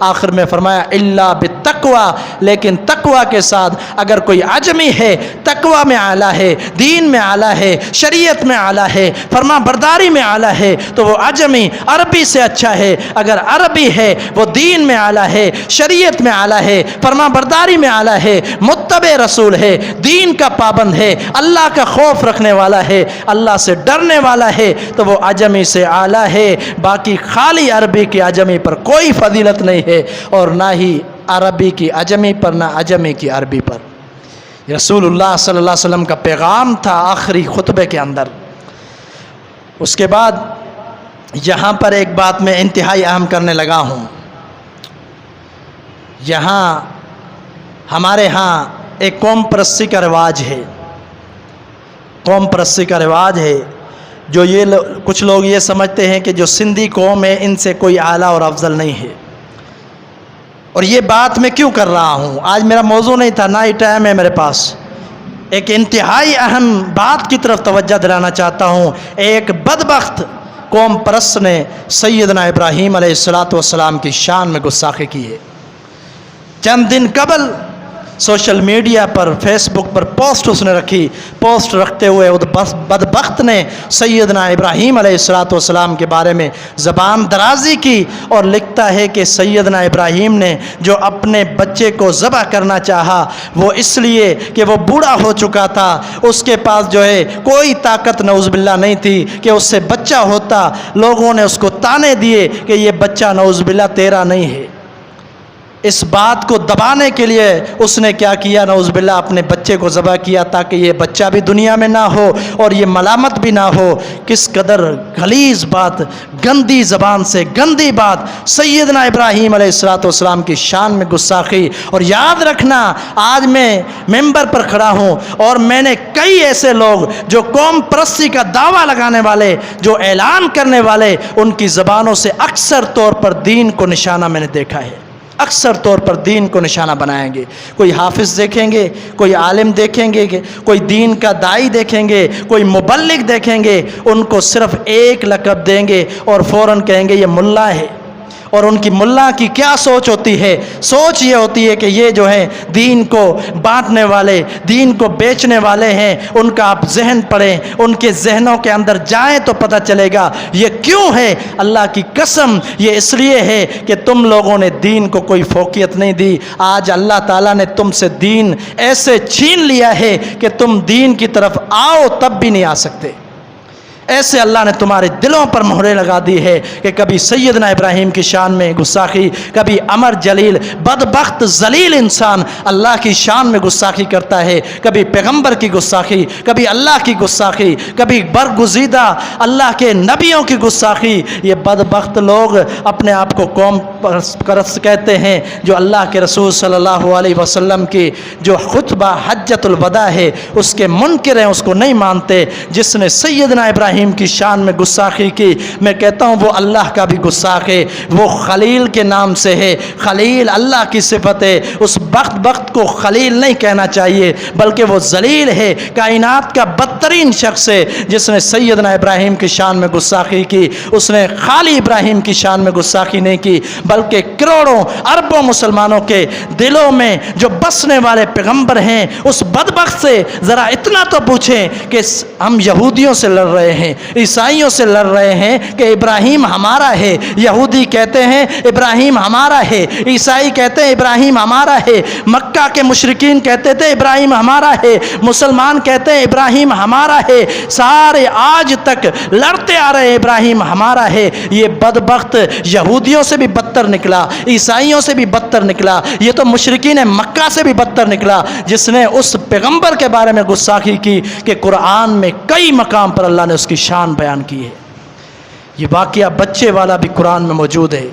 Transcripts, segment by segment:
آخر میں فرمایا الا بالتقوی، لیکن تقوی کے ساتھ اگر کوئی عجمی ہے، تقوی میں اعلیٰ ہے، دین میں اعلیٰ ہے، شریعت میں اعلیٰ ہے، فرما برداری میں اعلیٰ ہے، تو وہ عجمی عربی سے اچھا ہے۔ اگر عربی ہے وہ دین میں اعلیٰ ہے، شریعت میں اعلیٰ ہے، فرما برداری میں اعلیٰ ہے، متبع رسول ہے، دین کا پابند ہے، اللہ کا خوف رکھنے والا ہے، اللہ سے ڈرنے والا ہے، تو وہ عجمی سے اعلیٰ ہے۔ باقی خالی عربی کی عجمی پر کوئی فضیلت نہیں ہے، اور نہ ہی عربی کی عجمی پر، نہ عجمی کی عربی پر۔ رسول اللہ صلی اللہ علیہ وسلم کا پیغام تھا آخری خطبے کے اندر۔ اس کے بعد یہاں پر ایک بات میں انتہائی اہم کرنے لگا ہوں۔ یہاں ہمارے ہاں ایک قوم پرستی کا رواج ہے، قوم پرستی کا رواج ہے، جو کچھ لوگ یہ سمجھتے ہیں کہ جو سندھی قوم ہے ان سے کوئی اعلیٰ اور افضل نہیں ہے۔ اور یہ بات میں کیوں کر رہا ہوں؟ آج میرا موضوع نہیں تھا، نہ ہی ٹائم ہے میرے پاس۔ ایک انتہائی اہم بات کی طرف توجہ دلانا چاہتا ہوں۔ ایک بدبخت قوم پرست نے سیدنا ابراہیم علیہ السلام کی شان میں گستاخی کی ہے۔ چند دن قبل سوشل میڈیا پر، فیس بک پر پوسٹ اس نے رکھی، پوسٹ رکھتے ہوئے اس بدبخت نے سیدنا ابراہیم علیہ السلام کے بارے میں زبان درازی کی، اور لکھتا ہے کہ سیدنا ابراہیم نے جو اپنے بچے کو ذبح کرنا چاہا وہ اس لیے کہ وہ بوڑھا ہو چکا تھا، اس کے پاس جو ہے کوئی طاقت نعوذ باللہ نہیں تھی کہ اس سے بچہ ہوتا۔ لوگوں نے اس کو طعنے دیے کہ یہ بچہ نعوذ باللہ تیرا نہیں ہے۔ اس بات کو دبانے کے لیے اس نے کیا کیا؟ نعوذ باللہ اپنے بچے کو ذبح کیا تاکہ یہ بچہ بھی دنیا میں نہ ہو اور یہ ملامت بھی نہ ہو۔ کس قدر غلیظ بات، گندی زبان سے گندی بات، سیدنا ابراہیم علیہ السلام کی شان میں گستاخی۔ اور یاد رکھنا، آج میں ممبر پر کھڑا ہوں اور میں نے کئی ایسے لوگ جو قوم پرستی کا دعویٰ لگانے والے، جو اعلان کرنے والے، ان کی زبانوں سے اکثر طور پر دین کو نشانہ میں نے دیکھا ہے، اکثر طور پر دین کو نشانہ بنائیں گے۔ کوئی حافظ دیکھیں گے، کوئی عالم دیکھیں گے، کوئی دین کا داعی دیکھیں گے، کوئی مبلغ دیکھیں گے، ان کو صرف ایک لقب دیں گے اور فوراً کہیں گے یہ ملا ہے۔ اور ان کی ملا کی کیا سوچ ہوتی ہے؟ سوچ یہ ہوتی ہے کہ یہ جو ہے دین کو بانٹنے والے، دین کو بیچنے والے ہیں۔ ان کا آپ ذہن پڑھیں، ان کے ذہنوں کے اندر جائیں تو پتہ چلے گا یہ کیوں ہے۔ اللہ کی قسم یہ اس لیے ہے کہ تم لوگوں نے دین کو کوئی فوقیت نہیں دی۔ آج اللہ تعالیٰ نے تم سے دین ایسے چھین لیا ہے کہ تم دین کی طرف آؤ تب بھی نہیں آ سکتے۔ ایسے اللہ نے تمہارے دلوں پر مہریں لگا دی ہے کہ کبھی سیدنا ابراہیم کی شان میں گستاخی، کبھی امر جلیل بدبخت ذلیل انسان اللہ کی شان میں گستاخی کرتا ہے، کبھی پیغمبر کی گستاخی، کبھی اللہ کی گستاخی، کبھی برگزیدہ اللہ کے نبیوں کی گستاخی۔ یہ بدبخت لوگ اپنے آپ کو قوم پرست کہتے ہیں، جو اللہ کے رسول صلی اللہ علیہ وسلم کی جو خطبہ حجۃ الوداع ہے اس کے منکر ہیں، اس کو نہیں مانتے۔ جس نے سیدنا ابراہیم کی شان میں گستاخی کی، میں کہتا ہوں وہ اللہ کا بھی گستاخ ہے۔ وہ خلیل کے نام سے ہے، خلیل اللہ کی صفت ہے۔ اس بخت کو خلیل نہیں کہنا چاہیے بلکہ وہ ذلیل ہے، کائنات کا بدترین شخص ہے جس نے سیدنا ابراہیم کی شان میں گستاخی کی۔ اس نے خالی ابراہیم کی شان میں گستاخی نہیں کی بلکہ کروڑوں اربوں مسلمانوں کے دلوں میں جو بسنے والے پیغمبر ہیں اس بدبخت سے ذرا اتنا تو پوچھیں کہ ہم یہودیوں سے لڑ رہے ہیں، عیسائیوں سے لڑ رہے ہیں کہ ابراہیم ہمارا ہے۔ یہودی کہتے ہیں ابراہیم ہمارا ہے، عیسائی کہتے ہیں ابراہیم ہمارا ہے، مکہ کے مشرکین کہتے تھے ابراہیم ہمارا ہے، مسلمان کہتے ہیں ابراہیم ہمارا ہے، سارے آج تک لڑتے آ رہے ہیں ابراہیم ہمارا ہے۔ یہ بدبخت یہودیوں سے بھی بدتر نکلا، عیسائیوں سے بھی بدتر نکلا، یہ تو مشرکین مکہ سے بھی بدتر نکلا جس نے اس پیغمبر کے بارے میں گستاخی کی کہ قرآن میں کئی مقام پر اللہ نے اس کی شان بیان کی ہے۔ یہ واقعہ بچے والا بھی قرآن میں موجود ہے۔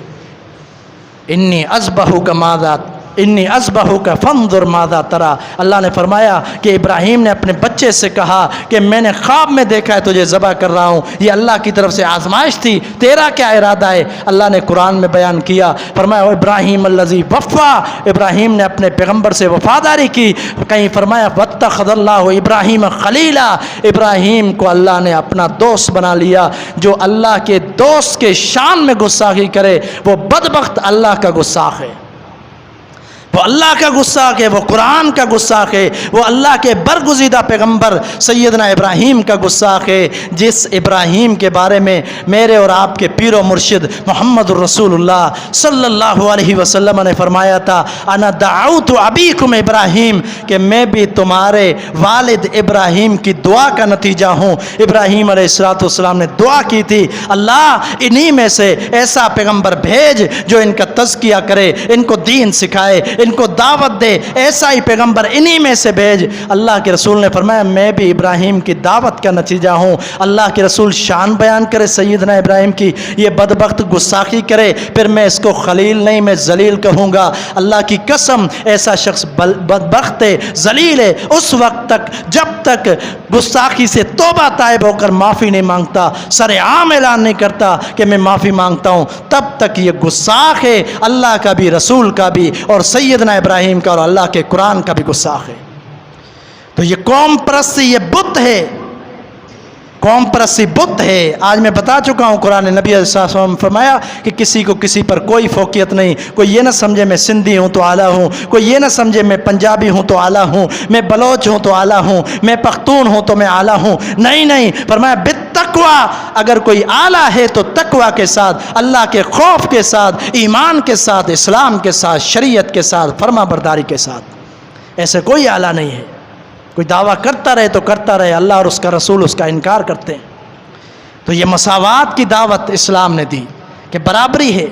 انی اذبحک ماذا انی اذبحک فانظر ماذا تری، اللہ نے فرمایا کہ ابراہیم نے اپنے بچے سے کہا کہ میں نے خواب میں دیکھا ہے تجھے ذبح کر رہا ہوں، یہ اللہ کی طرف سے آزمائش تھی، تیرا کیا ارادہ ہے؟ اللہ نے قرآن میں بیان کیا، فرمایا ابراہیم الذی وفا، ابراہیم نے اپنے پیغمبر سے وفاداری کی، کہیں فرمایا واتخذ اللہ ابراہیم خلیلا، ابراہیم کو اللہ نے اپنا دوست بنا لیا۔ جو اللہ کے دوست کے شان میں گستاخی کرے وہ بدبخت اللہ کا گستاخ ہے، وہ اللہ کا گستاخ ہے، وہ قرآن کا گستاخ ہے، وہ اللہ کے برگزیدہ پیغمبر سیدنا ابراہیم کا گستاخ ہے، جس ابراہیم کے بارے میں میرے اور آپ کے پیر و مرشد محمد الرسول اللہ صلی اللہ علیہ وسلم نے فرمایا تھا انا دعوت ابیکم ابراہیم، کہ میں بھی تمہارے والد ابراہیم کی دعا کا نتیجہ ہوں۔ ابراہیم علیہ السلام نے دعا کی تھی، اللہ انہی میں سے ایسا پیغمبر بھیج جو ان کا تزکیہ کرے، ان کو دین سکھائے، ان کو دعوت دے، ایسا ہی پیغمبر انہی میں سے بھیج۔ اللہ کے رسول نے فرمایا میں بھی ابراہیم کی دعوت کا نتیجہ ہوں۔ اللہ کے رسول شان بیان کرے سیدنا ابراہیم کی، یہ بدبخت گستاخی کرے، پھر میں اس کو خلیل نہیں میں ذلیل کہوں گا۔ اللہ کی قسم ایسا شخص بدبخت ہے، ذلیل ہے اس وقت تک جب تک گستاخی سے توبہ تائب ہو کر معافی نہیں مانگتا، سر عام اعلان نہیں کرتا کہ میں معافی مانگتا ہوں، تب تک یہ گستاخ ہے، اللہ کا بھی، رسول کا بھی، اور سیدنا ابراہیم کا اور اللہ کے قرآن کا بھی گستاخ ہے۔ تو یہ قوم پرستی، یہ بت ہے، قوم پرستی بت ہے۔ آج میں بتا چکا ہوں، قرآن نبی علیہ السلام نے فرمایا کہ کسی کو کسی پر کوئی فوقیت نہیں، کوئی یہ نہ سمجھے میں سندھی ہوں تو اعلیٰ ہوں، کوئی یہ نہ سمجھے میں پنجابی ہوں تو اعلیٰ ہوں، میں بلوچ ہوں تو اعلیٰ ہوں، میں پختون ہوں تو میں اعلیٰ ہوں، نہیں، فرمایا بالتقویٰ، اگر کوئی اعلیٰ ہے تو تقویٰ کے ساتھ، اللہ کے خوف کے ساتھ، ایمان کے ساتھ، اسلام کے ساتھ، شریعت کے ساتھ، فرما برداری کے ساتھ۔ ایسے کوئی اعلیٰ نہیں ہے۔ کوئی دعویٰ کرتا رہے تو کرتا رہے، اللہ اور اس کا رسول اس کا انکار کرتے ہیں۔ تو یہ مساوات کی دعوت اسلام نے دی کہ برابری ہے،